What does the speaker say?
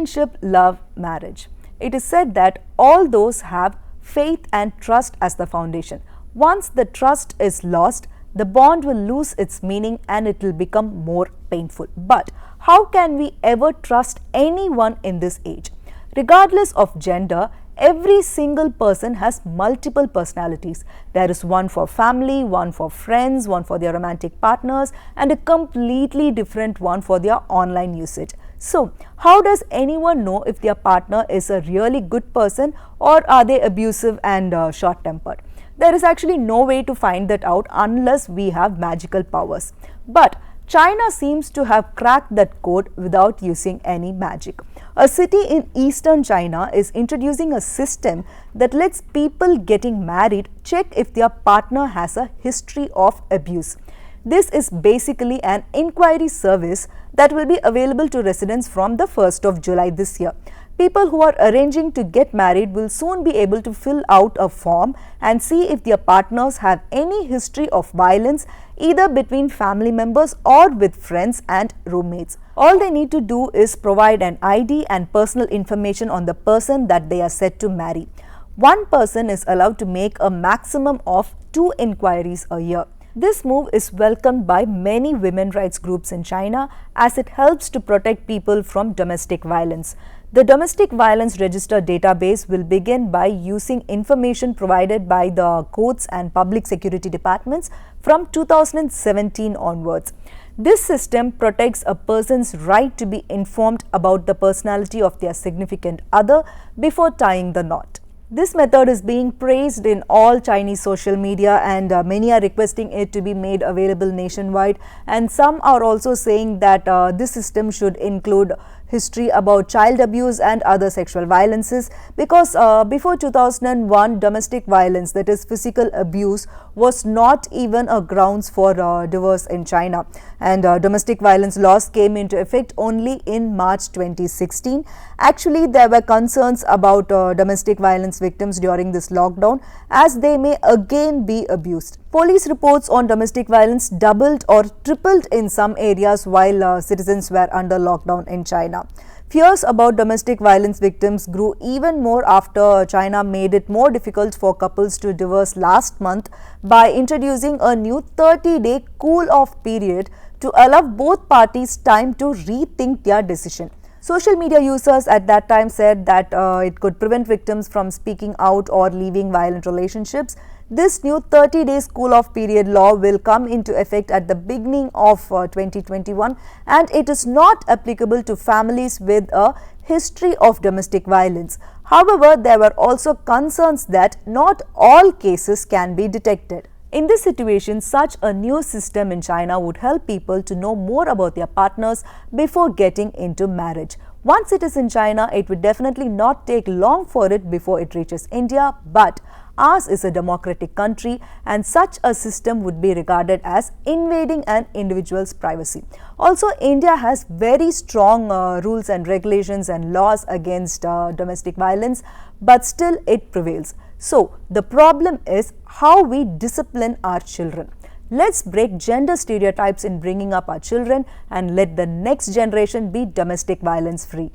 Friendship, love, marriage. It is said that all those have faith and trust as the foundation. Once the trust is lost, the bond will lose its meaning and it will become more painful. But how can we ever trust anyone in this age? Regardless of gender, every single person has multiple personalities. There is one for family, one for friends, one for their romantic partners, and a completely different one for their online usage. So, how does anyone know if their partner is a really good person or are they abusive and short-tempered? There is actually no way to find that out unless we have magical powers. But China seems to have cracked that code without using any magic. A city in eastern China is introducing a system that lets people getting married check if their partner has a history of abuse. This is basically an inquiry service that will be available to residents from the 1st of July this year. People who are arranging to get married will soon be able to fill out a form and see if their partners have any history of violence either between family members or with friends and roommates. All they need to do is provide an ID and personal information on the person that they are set to marry. One person is allowed to make a maximum of 2 inquiries a year. This move is welcomed by many women rights groups in China as it helps to protect people from domestic violence. The Domestic Violence Register database will begin by using information provided by the courts and public security departments from 2017 onwards. This system protects a person's right to be informed about the personality of their significant other before tying the knot. This method is being praised in all Chinese social media and many are requesting it to be made available nationwide, and some are also saying that this system should include history about child abuse and other sexual violences because before 2001 domestic violence, that is physical abuse, was not even a grounds for divorce in China, and domestic violence laws came into effect only in March 2016. Actually, there were concerns about domestic violence victims during this lockdown as they may again be abused. Police reports on domestic violence doubled or tripled in some areas while citizens were under lockdown in China. Fears about domestic violence victims grew even more after China made it more difficult for couples to divorce last month by introducing a new 30-day cool-off period to allow both parties time to rethink their decision. Social media users at that time said that it could prevent victims from speaking out or leaving violent relationships. This new 30 days cool-off period law will come into effect at the beginning of 2021 and it is not applicable to families with a history of domestic violence. However, there were also concerns that not all cases can be detected. In this situation, such a new system in China would help people to know more about their partners before getting into marriage. Once it is in China, it would definitely not take long for it before it reaches India, but ours is a democratic country and such a system would be regarded as invading an individual's privacy. Also, India has very strong rules and regulations and laws against domestic violence, but still it prevails. So, the problem is how we discipline our children. Let's break gender stereotypes in bringing up our children and let the next generation be domestic violence free.